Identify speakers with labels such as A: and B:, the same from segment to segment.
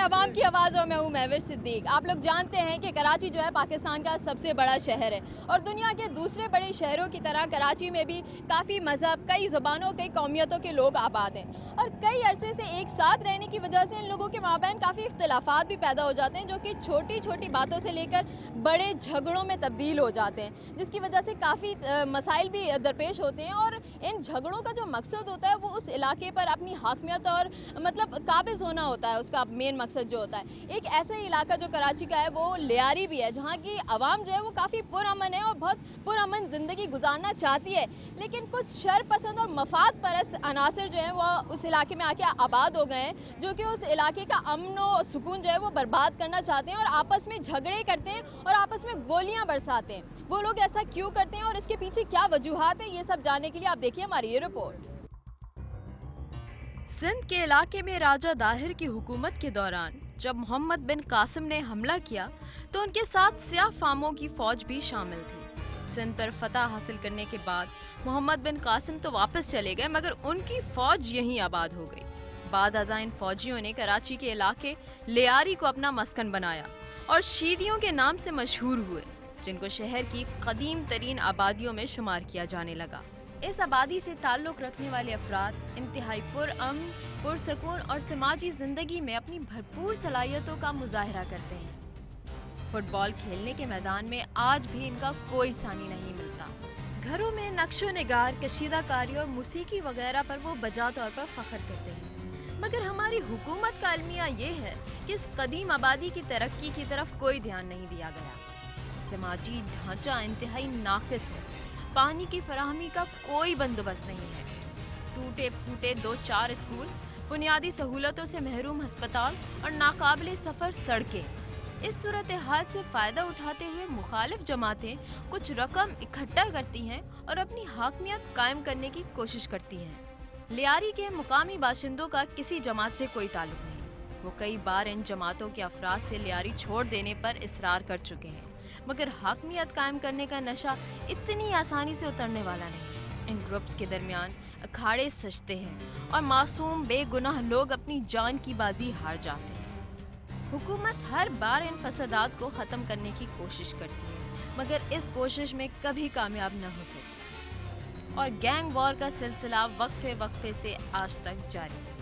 A: आवाम की आवाज़ और मैं हूँ महविश सिद्दीक। आप लोग जानते हैं कि कराची जो है पाकिस्तान का सबसे बड़ा शहर है और दुनिया के दूसरे बड़े शहरों की तरह कराची में भी काफ़ी मज़हब, कई ज़ुबानों, कई कौमियतों के लोग आबाद हैं और कई अरसे से एक साथ रहने की वजह से इन लोगों के माबैन काफ़ी इख्तिलाफ़ात भी पैदा हो जाते हैं, जो कि छोटी छोटी बातों से लेकर बड़े झगड़ों में तब्दील हो जाते हैं, जिसकी वजह से काफ़ी मसाइल भी दरपेश होते हैं। और इन झगड़ों का जो मकसद होता है वो उस इलाके पर अपनी हाकमियत और मतलब काबिज होना होता है। उसका मेन मकसद जो होता है, एक ऐसा इलाका जो कराची का है वो लियारी भी है, जहाँ की आवाम जो है वो काफ़ी पुरअमन है और बहुत पुरअमन ज़िंदगी गुजारना चाहती है, लेकिन कुछ शर पसंद और मफाद परस्त अनासर जो है वो उस इलाके में आके आबाद हो गए हैं, जो कि उस इलाके का अमन और सुकून जो है वो बर्बाद करना चाहते हैं और आपस में झगड़े करते हैं और आपस में गोलियां बरसाते हैं। वो लोग ऐसा क्यों करते हैं और इसके पीछे क्या वजूहात है, ये सब जानने के लिए आप देखिए हमारी ये रिपोर्ट।
B: सिंध के इलाके में राजा दाहिर की हुकूमत के दौरान जब मोहम्मद बिन कासिम ने हमला किया तो उनके साथ सियाह फामों की फौज भी शामिल थी। सिंध पर फतह हासिल करने के बाद मोहम्मद बिन कासिम तो वापस चले गए, मगर उनकी फौज यहीं आबाद हो गई। बाद अज़ां इन फौजियों ने कराची के इलाके लियारी को अपना मस्कन बनाया और शीदियों के नाम से मशहूर हुए, जिनको शहर की कदीम तरीन आबादियों में शुमार किया जाने लगा। इस आबादी से ताल्लुक़ रखने वाले अफराद इंतहाई पुरअमन, पुरसकून और समाजी ज़िंदगी में अपनी भरपूर सलाहियतों का मुजाहरा करते हैं। फुटबॉल खेलने के मैदान में आज भी इनका कोई सानी नहीं मिलता। घरों में नक्शो निगार, कशीदाकारी और मूसीकी वगैरह पर वो बजा तौर पर फ़ख्र करते हैं, मगर हमारी हुकूमत का अलमिया ये है कि इस कदीम आबादी की तरक्की की तरफ कोई ध्यान नहीं दिया गया। समाजी ढांचा इंतहाई नाकिस है, पानी की फराहमी का कोई बंदोबस्त नहीं है, टूटे फूटे 2-4 स्कूल, बुनियादी सहूलतों से महरूम अस्पताल और नाकाबिले सफ़र सड़कें। इस सूरत हाल से फ़ायदा उठाते हुए मुखालिफ जमातें कुछ रकम इकट्ठा करती हैं और अपनी हाकमियत कायम करने की कोशिश करती हैं। लियारी के मुकामी बाशिंदों का किसी जमात से कोई ताल्लुक नहीं। वो कई बार इन जमातों के अफराद से लियारी छोड़ देने पर इसरार कर चुके हैं, मगर हाकमियत कायम करने का नशा इतनी आसानी से उतरने वाला नहीं। इन ग्रुप्स के दरमियान अखाड़े सजते हैं और मासूम बेगुनाह लोग अपनी जान की बाजी हार जाते हैं। हुकूमत हर बार इन फसादात को ख़त्म करने की कोशिश करती है, मगर इस कोशिश में कभी कामयाब न हो सकती और गैंग वॉर का सिलसिला वक्फे वक्फे से आज तक जारी है।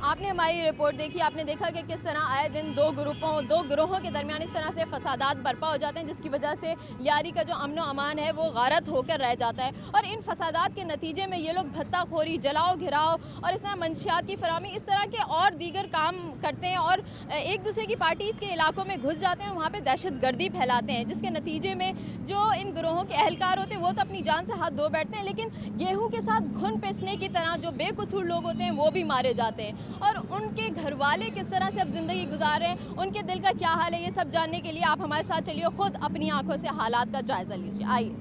A: आपने हमारी रिपोर्ट देखी, आपने देखा कि किस तरह आए दिन दो ग्रोहों के दरमियान इस तरह से फसादात बर्पा हो जाते हैं, जिसकी वजह से लियारी का जो अमन व अमान है वो गारत होकर रह जाता है। और इन फसादात के नतीजे में ये लोग भत्ताखोरी, जलाओ घिराव और इस तरह मंशियात की फराहमी, इस तरह के और दीगर काम करते हैं और एक दूसरे की पार्टीज़ के इलाकों में घुस जाते हैं, वहाँ पर दहशत गर्दी फैलाते हैं, जिसके नतीजे में जो इन ग्रोहों के अहलकार होते हैं वो तो अपनी जान से हाथ धो बैठते हैं, लेकिन गेहूँ के साथ घुन पिसने की तरह जो बेकसूर लोग होते हैं वो भी मारे जाते हैं। और उनके घर वाले किस तरह से अब ज़िंदगी गुजार रहे हैं, उनके दिल का क्या हाल है, ये सब जानने के लिए आप हमारे साथ चलिए, खुद अपनी आंखों से हालात का जायज़ा लीजिए। आइए।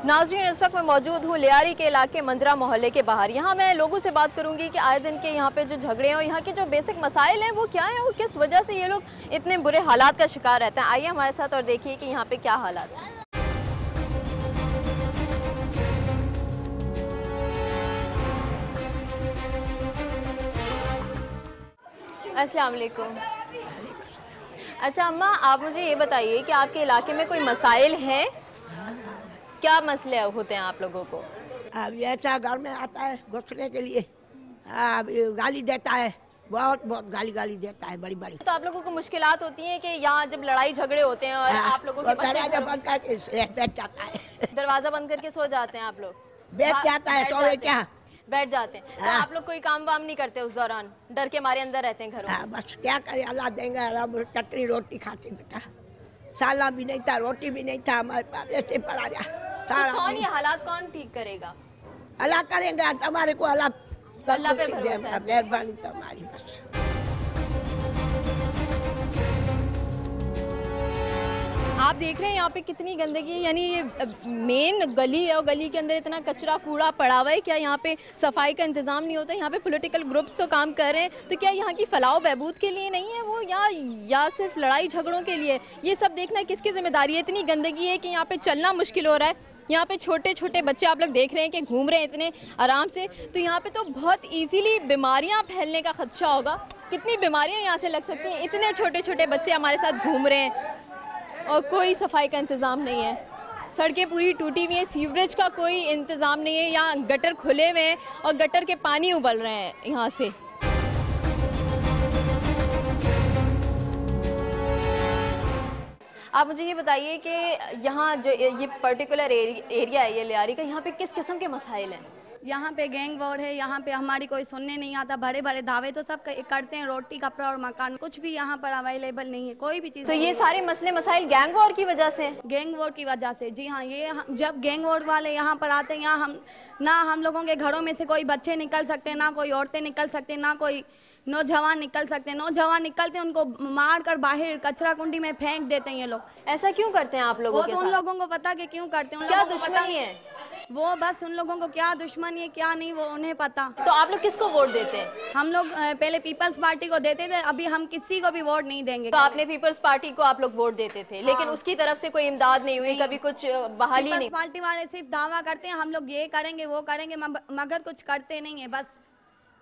A: नाज़रीन, इस वक्त मैं मौजूद हूँ लियारी के इलाके मंदरा मोहल्ले के बाहर। यहाँ मैं लोगों से बात करूँगी कि आए दिन के यहाँ पे जो झगड़े हैं और यहाँ के जो बेसिक मसाइल हैं वो क्या हैं और किस वजह से ये लोग इतने बुरे हालात का शिकार रहते हैं। आइए हमारे साथ और देखिए कि यहाँ पे क्या हालात हैं। अस्सलाम वालेकुम। अच्छा अम्मा, आप मुझे ये बताइए कि आपके इलाके में कोई मसाइल हैं? क्या मसले होते हैं आप लोगों को?
C: अब ऐसा घर में आता है घुसने के लिए, गाली देता है, बहुत गाली देता है बड़ी बड़ी।
A: तो आप लोगों को मुश्किलात होती हैं कि यहाँ जब लड़ाई झगड़े होते हैं और आप लोगों के
C: दरवाजा बंद करके बैठ जाता है।
A: दरवाजा बंद करके सो जाते हैं आप लोग?
C: बैठ जाता है, सोए क्या
A: बैठ जाते हैं। तो आप लोग कोई काम वाम नहीं करते उस दौरान, डर के मारे अंदर रहते हैं घरों में?
C: बस क्या करे, अल्लाह देंगे। अब चटनी रोटी खाते बेटा, साला भी नहीं था, रोटी भी नहीं था, हमारे पास ऐसे पड़ा जा सारा।
A: कौन ये हालात कौन ठीक करेगा?
C: अल्लाह करेंगे, तुम्हारे को अल्लाह
A: पे भरोसा है,
C: मेहरबानी तुम्हारी बस।
A: आप देख रहे हैं यहाँ पे कितनी गंदगी है, यानी ये मेन गली है और गली के अंदर इतना कचरा कूड़ा पड़ा हुआ है। क्या यहाँ पे सफाई का इंतजाम नहीं होता? यहाँ पे पॉलिटिकल ग्रुप्स तो काम कर रहे हैं, तो क्या यहाँ की फलाह बहबूद के लिए नहीं है वो, या सिर्फ लड़ाई झगड़ों के लिए? ये सब देखना किसकी जिम्मेदारी है? इतनी गंदगी है कि यहाँ पे चलना मुश्किल हो रहा है। यहाँ पे छोटे छोटे बच्चे आप लोग देख रहे हैं कि घूम रहे हैं इतने आराम से, तो यहाँ पे तो बहुत इजीली बीमारियाँ फैलने का खदशा होगा। कितनी बीमारियाँ यहाँ से लग सकती हैं, इतने छोटे छोटे बच्चे हमारे साथ घूम रहे हैं और कोई सफाई का इंतज़ाम नहीं है। सड़कें पूरी टूटी हुई हैं, सीवरेज का कोई इंतज़ाम नहीं है, यहाँ गटर खुले हुए हैं और गटर के पानी उबल रहे हैं यहाँ से। आप मुझे ये बताइए कि यहाँ जो ये पर्टिकुलर एरिया है ये लियारी का, यहाँ पे किस किस्म के मसाइल हैं?
D: यहाँ पे गैंग वॉर है, यहाँ पे हमारी कोई सुनने नहीं आता, बड़े बड़े दावे तो सब करते हैं, रोटी कपड़ा और मकान, कुछ भी यहाँ पर अवेलेबल नहीं है, कोई भी चीज़।
A: तो ये सारे मसले मसाइल गैंग वॉर की वजह से?
D: गैंग वॉर की वजह से, जी हाँ। ये जब गैंग वॉर वाले यहाँ पर आते हैं, यहाँ हम लोगों के घरों में से कोई बच्चे निकल सकते हैं, ना कोई औरतें निकल सकते हैं, ना कोई नौजवान निकल सकते हैं। नौजवान निकलते हैं उनको मार कर बाहर कचरा कुंडी में फेंक देते हैं ये लोग।
A: ऐसा क्यों करते हैं आप लोगों के साथ?
D: उन लोगों को पता कि क्यों करते हैं,
A: क्या दुश्मनी है
D: वो, बस उन लोगों को क्या दुश्मनी है क्या नहीं वो उन्हें पता।
A: तो आप लोग किसको वोट देते हैं?
D: हम लोग पहले पीपल्स पार्टी को देते थे, अभी हम किसी को भी वोट नहीं देंगे।
A: तो आपने पीपल्स पार्टी को आप लोग वोट देते थे, लेकिन उसकी तरफ से कोई इमदाद नहीं हुई, कभी कुछ बहाली नहीं?
D: पार्टी वाले सिर्फ दावा करते हैं हम लोग ये करेंगे वो करेंगे, मगर कुछ करते नहीं है, बस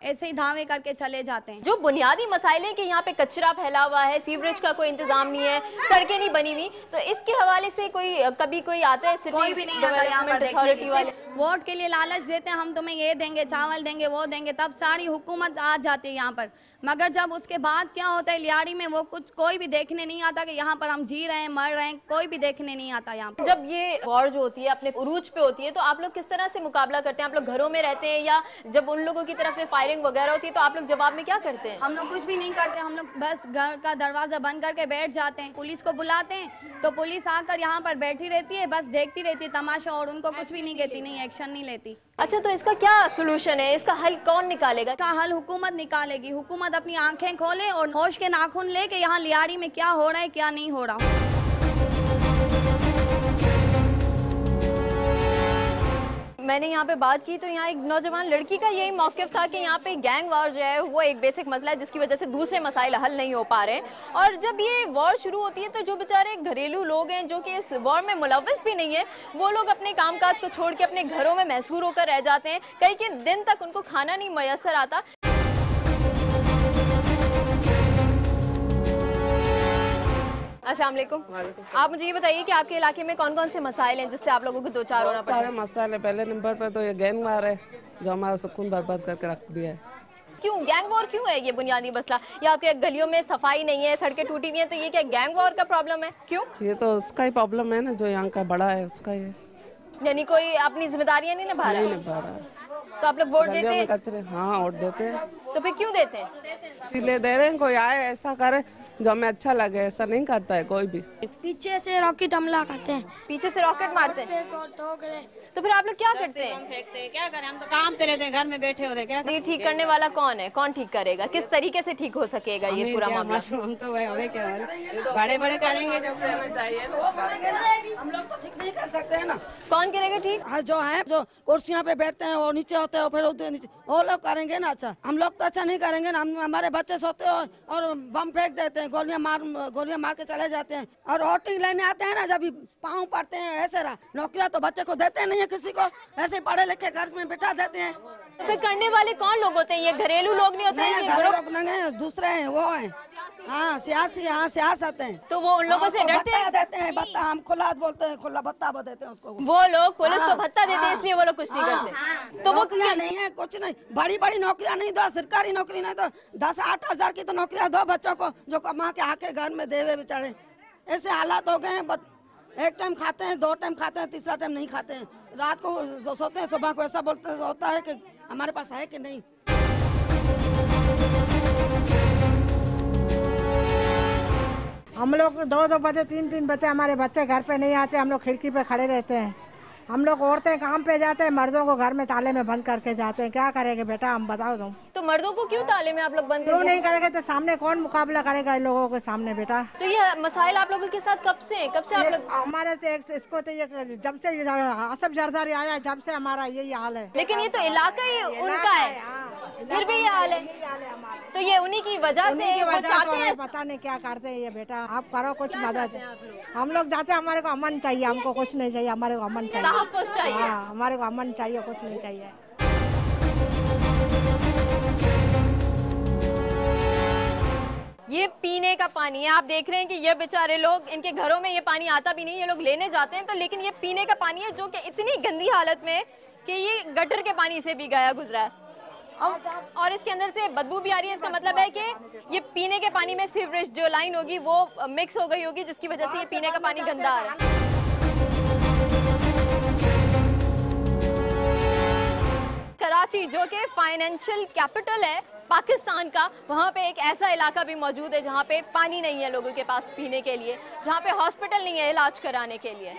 D: ऐसे ही दावे करके चले जाते हैं।
A: जो बुनियादी मसाइल है कि यहाँ पे कचरा फैला हुआ है, सीवरेज का कोई इंतजाम नहीं है, सड़कें नहीं बनी हुई, तो इसके हवाले से कभी कोई आता है?
D: कोई भी नहीं आता यहाँ पर देखने वाले। वोट के लिए लालच देते हैं, हम तुम्हें ये देंगे, चावल देंगे, वो देंगे, तब सारी हुकूमत आ जाती है यहाँ पर। मगर जब उसके बाद क्या होता है लियारी में, वो कुछ कोई भी देखने नहीं आता कि यहाँ पर हम जी रहे हैं, मर रहे हैं, कोई भी देखने नहीं आता यहाँ पर।
A: जब ये वॉर जो होती है अपने उरूज पे होती है, तो आप लोग किस तरह से मुकाबला करते हैं? आप लोग घरों में रहते हैं या जब उन लोगों की तरफ से फायरिंग वगैरह होती है तो आप लोग जवाब में क्या करते हैं?
D: हम लोग कुछ भी नहीं करते, हम लोग बस घर का दरवाजा बंद करके बैठ जाते हैं। पुलिस को बुलाते हैं तो पुलिस आकर यहाँ पर बैठी रहती है, बस देखती रहती है तमाशा, और उनको कुछ भी नहीं कहती, नहीं एक्शन नहीं लेती।
A: अच्छा, तो इसका क्या सोल्यूशन है? इसका हल कौन निकालेगा?
D: इसका हल हुकूमत निकालेगी। हुकूमत अपनी आंखें खोले और होश के नाखून ले के यहाँ लियारी में क्या हो रहा है क्या नहीं हो रहा। मैंने यहाँ पे बात की तो यहाँ एक नौजवान लड़की का यही मौक़िफ़ था कि यहाँ पे गैंग वॉर जो है वो एक बेसिक मसला है जिसकी वजह से दूसरे मसाइल हल नहीं हो पा रहे हैं। और जब ये वॉर शुरू होती है तो जो बेचारे घरेलू लोग हैं जो कि इस वॉर में मुलव्वस भी नहीं है, वो लोग अपने कामकाज को छोड़ के अपने घरों में महसूर होकर रह जाते हैं। कई दिन तक उनको खाना नहीं मैसर आता। अस्सलाम वालेकुम। आप मुझे ये बताइए कि आपके इलाके में कौन कौन से मसाइल हैं जिससे आप लोगों को दो चार होना पड़ता है?
E: सारे मसाइल। पहले नंबर पर तो ये गैंग वार है जो हमारा सुकून बर्बाद करके रख दिया है।
A: क्यों गैंग वॉर क्यों है ये बुनियादी मसला? या आपके गलियों में सफाई नहीं है, सड़कें टूटी हुई हैं, तो ये क्या गैंग वॉर का प्रॉब्लम है? क्यों?
E: ये तो उसका ही प्रॉब्लम है ना, जो यहाँ का बड़ा है उसका ही है।
A: यानी कोई अपनी जिम्मेदारियां नहीं निभा रहा?
E: नहीं निभा रहा।
A: तो आप लोग वोट देते हैं?
E: कचरे, हाँ वोट देते हैं।
A: तो फिर क्यों देते हैं?
E: इसलिए दे रहे हैं, कोई आए ऐसा करे जो हमें अच्छा लगे, ऐसा नहीं करता है कोई भी।
F: पीछे से रॉकेट हमला करते हैं,
A: पीछे से रॉकेट मारते हैं, तो फिर आप लोग क्या करते हैं?
G: फेंकते हैं, क्या करें, हम तो काम तेरे थे, घर में बैठे होते क्या।
A: ये ठीक करने वाला कौन है? कौन ठीक करेगा? किस तरीके से ठीक हो सकेगा ये पूरा मामला?
G: हम तो हमें क्या बड़े बड़े करेंगे जो करना चाहिए,
C: हम लोग तो ठीक नहीं कर सकते हैं ना।
A: कौन करेगा ठीक?
C: जो है जो कुर्सियां पे बैठते हैं और नीचे होते हैं, फिर उधर नीचे वो लोग करेंगे ना अच्छा। हम लोग तो अच्छा नहीं करेंगे ना। हमारे बच्चे सोते हैं और बम फेंक देते हैं, गोलियां मार के चले जाते हैं। और वोटिंग लेने आते हैं ना, जब पाँव पड़ते हैं ऐसे रहा। नौकरियां तो बच्चे को देते नहीं है किसी को, ऐसे पढ़े लिखे घर में बिठा देते हैं।
A: तो फिर करने वाले कौन लोग होते हैं? ये घरेलू लोग नहीं होते हैं?
C: घरेलू लोग नहीं हैं, दूसरे हैं, वो हैं हाँ सियासी, हाँ सियासत हैं।
A: तो वो उन लोगों से डरते हैं?
C: देते हैं भत्ता, हम खुला बोलते हैं, खुला भत्ता देते हैं उसको।
A: वो लोग पुलिस को भत्ता देते हैं इसलिए वो लोग कुछ नहीं करते। तो वो
C: क्या नहीं है, कुछ नहीं, बड़ी बड़ी नौकरियां नहीं दो, सरकारी नौकरी नहीं दो, 10-8 हज़ार की तो नौकरियां दो बच्चों को जो कमा के आके घर में देवे बेचारे। ऐसे हालात हो गए हैं, एक टाइम खाते हैं, 2 टाइम खाते हैं, तीसरा टाइम नहीं खाते हैं। रात को सोते हैं, सुबह को ऐसा बोलते होता है कि हमारे पास है कि नहीं।
H: हम लोग 2-2 बजे 3-3 बजे हमारे बच्चे घर पे नहीं आते, हम लोग खिड़की पे खड़े रहते हैं। हम लोग औरतें काम पे जाते हैं, मर्दों को घर में ताले में बंद करके जाते हैं। क्या करेंगे बेटा, हम बताओ तुम।
A: तो
D: मर्दों को क्यों ताले में आप लोग बंद
H: क्यों नहीं करेंगे तो सामने कौन मुकाबला करेगा इन लोगों के सामने बेटा।
D: तो ये मसाइल आप लोगों के साथ कब से हैं? कब से आप लोग?
H: हमारे से इसको तो ये जब से आसफ जरदारी आया जब से हमारा यही हाल है।
D: लेकिन ये तो इलाका ही उनका है, फिर भी ये हाल है। तो ये उन्हीं की वजह से वो चाहते हैं।
H: पता नहीं क्या करते हैं ये बेटा। आप करो कुछ मदद। हम लोग जाते हैं, हमारे को अमन चाहिए, हमको कुछ नहीं चाहिए, हमारे को अमन चाहिए। हाँ, हमारे को अमन चाहिए, कुछ नहीं चाहिए।
D: ये पीने का पानी है। आप देख रहे हैं कि ये बेचारे लोग, इनके घरों में ये पानी आता भी नहीं, ये लोग लेने जाते हैं तो, लेकिन ये पीने का पानी है जो कि इतनी गंदी हालत में है कि ये गटर के पानी से भी गया गुजरा है और इसके अंदर से बदबू भी आ रही है। इसका मतलब है कि ये पीने के पानी में सीवरेज जो लाइन होगी वो मिक्स हो गई होगी, जिसकी वजह से ये पीने का पानी गंदा आ रहा है। कराची जो कि फाइनेंशियल कैपिटल है पाकिस्तान का, वहाँ पे एक ऐसा इलाका भी मौजूद है जहाँ पे पानी नहीं है लोगों के पास पीने के लिए, जहाँ पे हॉस्पिटल नहीं है इलाज कराने के लिए।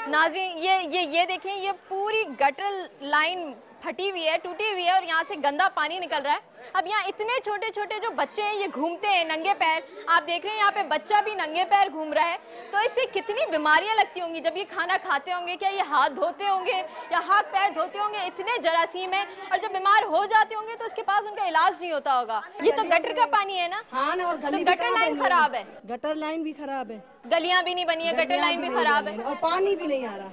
D: नाज़रीन ये देखें, ये पूरी गटर लाइन फटी हुई है, टूटी हुई है और यहाँ से गंदा पानी निकल रहा है। अब यहाँ इतने छोटे छोटे जो बच्चे हैं ये घूमते हैं नंगे पैर। आप देख रहे हैं यहाँ पे बच्चा भी नंगे पैर घूम रहा है। तो इससे कितनी बीमारियां लगती होंगी जब ये खाना खाते होंगे। क्या ये हाथ धोते होंगे या हाथ पैर धोते होंगे? इतने जरासीम है और जब बीमार हो जाते होंगे तो उसके पास उनका इलाज नहीं होता होगा। ये तो गटर का पानी है ना।
C: हाँ ना, और
D: तो गटर लाइन खराब है,
C: गटर लाइन भी खराब है,
D: गलियां भी नहीं बनी है, गटर लाइन भी खराब है
C: और पानी भी नहीं आ रहा।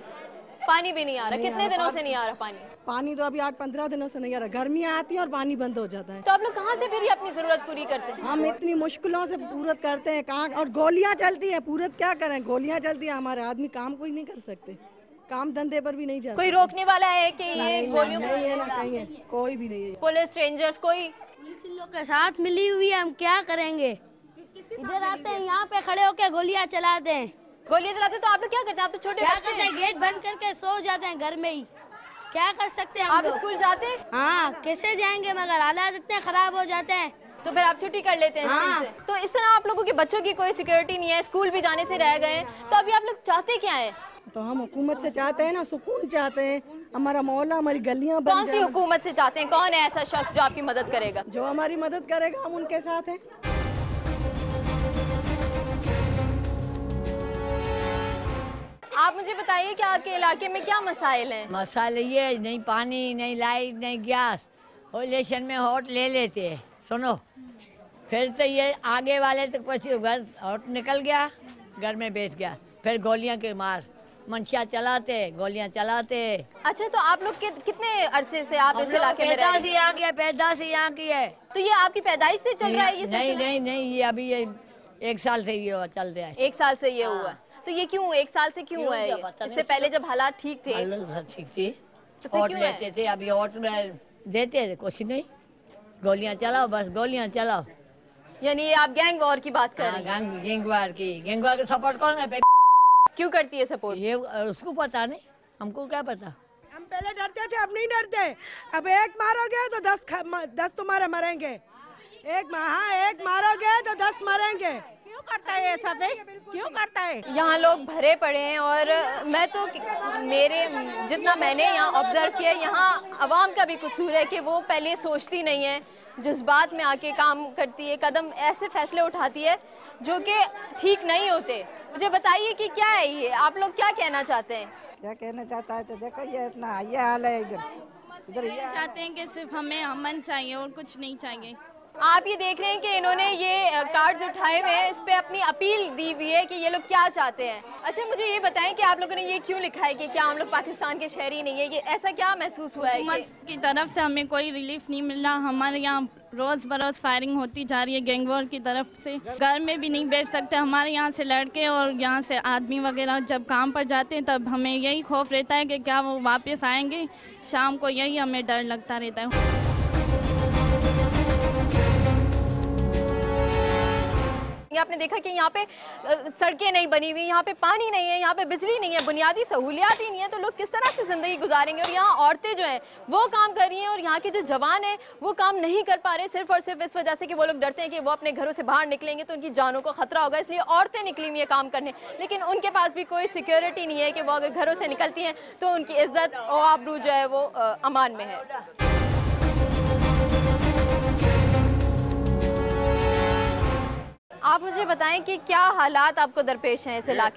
D: पानी भी नहीं आ रहा। कितने दिनों से नहीं आ रहा पानी?
C: पानी तो अभी 8-15 दिनों से नहीं आ रहा। गर्मियाँ आती हैं और पानी बंद हो जाता है।
D: तो आप लोग कहाँ से फिर ये अपनी जरूरत पूरी करते हैं?
C: हम इतनी मुश्किलों से पूरत करते हैं कहाँ, और गोलियाँ चलती हैं, पूरत क्या करें, गोलियाँ चलती हैं। हमारे आदमी काम कोई नहीं कर सकते, काम धंधे पर भी नहीं जा सकते।
D: कोई रोकने वाला है कि ये गोलियों
C: नहीं है ना, कहीं है, कोई भी नहीं है।
D: पुलिस रेंजर्स कोई?
F: पुलिस इन लोग के साथ मिली हुई है, हम क्या करेंगे? इधर आते हैं, यहाँ पे खड़े होकर गोलियाँ चलाते हैं।
D: गोलियां चलाते तो आप लोग क्या करते हैं? आप तो छोटे बच्चे हैं।
F: गेट बंद करके सो जाते हैं घर में ही। क्या कर सकते हैं?
D: आप स्कूल जाते हैं?
F: हाँ, कैसे जाएंगे मगर हालात इतने खराब हो जाते हैं।
D: तो फिर आप छुट्टी कर लेते हैं स्कूल से। तो इस तरह आप लोगों के बच्चों की कोई सिक्योरिटी नहीं है, स्कूल भी जाने से रह गए हैं। तो अभी आप लोग चाहते क्या है?
C: तो हम हुकूमत से चाहते हैं ना, सुकून चाहते हैं, हमारा मोहल्ला, हमारी गलियाँ बन
D: कौन सी हुकूमत से चाहते हैं? कौन है ऐसा शख्स जो आपकी मदद करेगा?
C: जो हमारी मदद करेगा हम उनके साथ हैं।
D: आप मुझे बताइए कि आपके इलाके में क्या मसाइल हैं?
I: मसाले ये नहीं पानी, नहीं लाइट, नहीं गैस। और इलेक्शन में वोट ले लेते हैं, सुनो, फिर तो ये आगे वाले तो कुछ घर वोट निकल गया, घर में बेच गया, फिर गोलियां के मार, मंशिया चलाते, गोलियां चलाते।
D: अच्छा, तो आप लोग कितने अरसे से आप इस इलाके में
I: पैदाइश यहाँ की है, पैदाइश यहाँ की है।
D: तो ये आपकी पैदाइश से चल रहा है ये?
I: नहीं, ये अभी ये 1 साल से ये चल रहा है।
D: 1 साल से ये हुआ है। तो ये क्यों 1 साल से क्यों हुआ है? इससे पहले जब हालात ठीक थे?
I: ठीक थी, वोट लेते थे, अभी वोट में देते थे कुछ नहीं, गोलियां चलाओ, बस गोलियां चलाओ।
D: यानी ये आप गैंग वॉर की बात कर रहे हैं?
I: गैंगवार की, गैंगवार का सपोर्ट कौन है?
D: क्यों करती है सपोर्ट?
I: ये उसको पता नहीं, हमको क्या पता।
H: हम पहले डरते थे, अब नहीं डरते। अब एक मारोगे तो 10 तुम्हारे मरेंगे। एक मारोगे तो 10 मरेंगे। क्यों करता है ये सब? क्यों करता है?
D: यहाँ लोग भरे पड़े हैं और मैं तो जितना मैंने यहाँ ऑब्जर्व किया, यहाँ अवाम का भी कसूर है कि वो पहले सोचती नहीं है, जज्बात में आके काम करती है, कदम ऐसे फैसले उठाती है जो कि ठीक नहीं होते। मुझे बताइए कि क्या है ये, आप लोग क्या कहना चाहते हैं?
H: क्या कहना चाहता है तो देखो, ये इतना ये हाल है इधर ये
J: चाहते हैं कि सिर्फ हमें अमन चाहिए और कुछ नहीं चाहिए।
D: आप ये देख रहे हैं कि इन्होंने ये कार्ड्स उठाए हुए हैं, इस पे अपनी अपील दी हुई है कि ये लोग क्या चाहते हैं। अच्छा, मुझे ये बताएं कि आप लोगों ने ये क्यों लिखा है कि क्या हम लोग पाकिस्तान के शहरी नहीं है? ये ऐसा क्या महसूस हुआ है?
J: हुकूमत की तरफ से हमें कोई रिलीफ नहीं मिल रहा। हमारे यहाँ रोज़ बरोज़ फायरिंग होती जा रही है गैंग वॉर की तरफ से। घर में भी नहीं बैठ सकते। हमारे यहाँ से लड़के और यहाँ से आदमी वगैरह जब काम पर जाते हैं तब हमें यही खौफ रहता है कि क्या वो वापस आएंगे। शाम को यही हमें डर लगता रहता है।
D: आपने देखा कि यहाँ पे सड़कें नहीं बनी हुई, यहाँ पे पानी नहीं है, यहाँ पे बिजली नहीं है, बुनियादी सहूलियात ही नहीं है, तो लोग किस तरह से ज़िंदगी गुजारेंगे? और यहाँ औरतें जो हैं वो काम कर रही हैं और यहाँ के जो जवान हैं वो काम नहीं कर पा रहे, सिर्फ और सिर्फ इस वजह से कि वो लोग डरते हैं कि वो अपने घरों से बाहर निकलेंगे तो उनकी जानों को खतरा होगा, इसलिए औरतें निकली हुई है काम करने। लेकिन उनके पास भी कोई सिक्योरिटी नहीं है कि वो अगर घरों से निकलती हैं तो उनकी इज्जत और आबरू जो है वो अमान में है। आप मुझे बताएं कि क्या हालात आपको दरपेश हैं इस इलाके